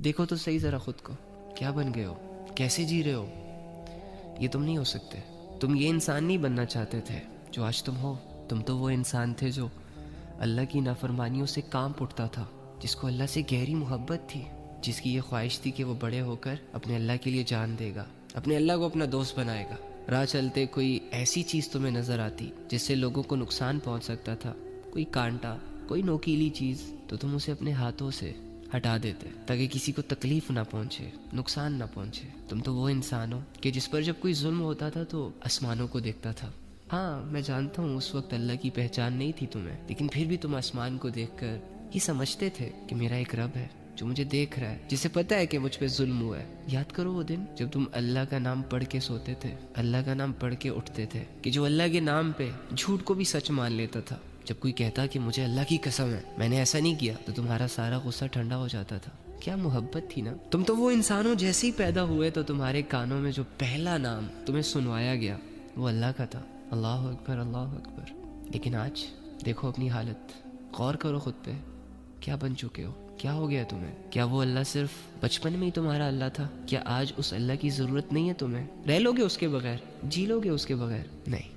دیکھو تو صحیح ذرا خود کو، کیا بن گئے ہو، کیسے جی رہے ہو۔ یہ تم نہیں ہو سکتے، تم یہ انسان نہیں بننا چاہتے تھے جو آج تم ہو۔ تم تو وہ انسان تھے جو اللہ کی نافرمانیوں سے کانپ اٹھتا تھا، جس کو اللہ سے گہری محبت تھی، جس کی یہ خواہش تھی کہ وہ بڑے ہو کر اپنے اللہ کے لیے جان دے گا، اپنے اللہ کو اپنا دوست بنائے گا۔ راہ چلتے کوئی ایسی چیز تمہیں نظر آتی جس سے لوگوں کو نقصان پہنچ سکتا تھا، کوئی کانٹا، کوئی نوکیلی چیز، تو تم اسے اپنے ہاتھوں سے ہٹا دیتے تاکہ کسی کو تکلیف نہ پہنچے، نقصان نہ پہنچے۔ تم تو وہ انسان ہو کہ جس پر جب کوئی ظلم ہوتا تھا تو آسمانوں کو دیکھتا تھا۔ ہاں میں جانتا ہوں اس وقت اللہ کی پہچان نہیں تھی تمہیں، لیکن پھر بھی تم آسمان کو دیکھ کر یہ سمجھتے تھے کہ میرا ایک رب ہے جو مجھے دیکھ رہا ہے، جسے پتہ ہے کہ مجھ پہ ظلم ہوا ہے۔ یاد کرو وہ دن جب تم اللہ کا نام پڑھ کے سوتے تھے، اللہ کا نام پڑھ کے اٹھتے تھے، کہ جو اللہ کے نام پہ جھوٹ کو بھی سچ مان لیتا تھا۔ جب کوئی کہتا کہ مجھے اللہ کی قسم ہے میں نے ایسا نہیں کیا، تو تمہارا سارا غصہ ٹھنڈا ہو جاتا تھا۔ کیا محبت تھی نا۔ تم تو وہ انسانوں جیسے ہی پیدا ہوئے تو تمہارے کانوں میں جو پہلا نام تمہیں سنوایا گیا وہ اللہ کا تھا، اللہ اکبر اللہ اکبر۔ لیکن آج دیکھو اپنی حالت، غور کرو خود پہ، کیا بن چکے ہو، کیا ہو گیا تمہیں؟ کیا وہ اللہ صرف بچپن میں ہی تمہارا اللہ تھا؟ کیا آج اس اللہ کی ضرورت نہیں ہے تمہیں؟ رہ لو گے اس کے بغیر، جی لو گے اس کے بغیر؟ نہیں،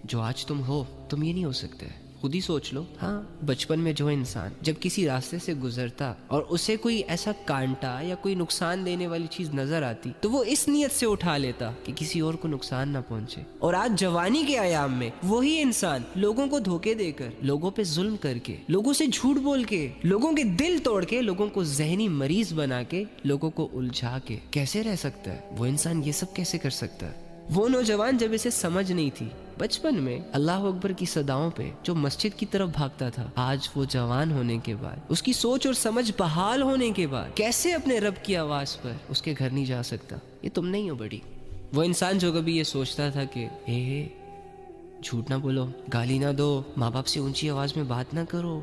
جو آج تم ہو تم یہ نہیں ہو سکتے۔ خود ہی سوچ لو، ہاں بچپن میں جو انسان جب کسی راستے سے گزرتا اور اسے کوئی ایسا کانٹا یا کوئی نقصان دینے والی چیز نظر آتی تو وہ اس نیت سے اٹھا لیتا کہ کسی اور کو نقصان نہ پہنچے، اور آج جوانی کے ایام میں وہی انسان لوگوں کو دھوکے دے کر، لوگوں پہ ظلم کر کے، لوگوں سے جھوٹ بول کے، لوگوں کے دل توڑ کے، لوگوں کو ذہنی مریض بنا کے، لوگوں کو الجھا کے کیسے رہ سکتا ہے؟ وہ انسان یہ سب کیسے کر سکتا ہے؟ وہ نوجوان جب اسے سمجھ نہیں تھی بچپن میں اللہ اکبر کی صداؤں پہ جو مسجد کی طرف بھاگتا تھا، آج وہ جوان ہونے کے بعد، اس کی سوچ اور سمجھ بحال ہونے کے بعد کیسے اپنے رب کی آواز پر اس کے گھر نہیں جا سکتا؟ یہ تم نہیں ہو بڑی۔ وہ انسان جو کبھی یہ سوچتا تھا کہ جھوٹ نہ بولو، گالی نہ دو، ماں باپ سے اونچی آواز میں بات نہ کرو،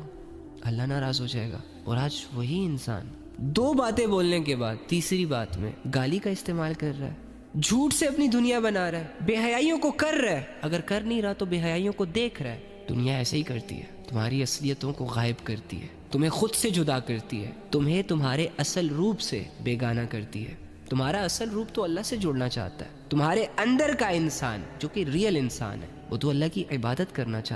اللہ ناراض ہو جائے گا، اور آج وہی انسان دو باتیں بولنے کے بعد تیسری بات میں گالی کا استعمال کر رہا ہے، جھوٹ سے اپنی دنیا بنا رہا ہے، بے حیائیوں کو کر رہا ہے، اگر کر نہیں رہا تو بے حیائیوں کو دیکھ رہا ہے۔ دنیا ایسے ہی کرتی ہے، تمہاری اصلیتوں کو غائب کرتی ہے، تمہیں خود سے جدا کرتی ہے، تمہیں تمہارے اصل روپ سے بیگانہ کرتی ہے۔ تمہارا اصل روپ تو اللہ سے جوڑنا چاہتا ہے، تمہارے اندر کا انسان جو کہ ریئل انسان ہے وہ تو اللہ کی عبادت کرنا چاہتا ہے۔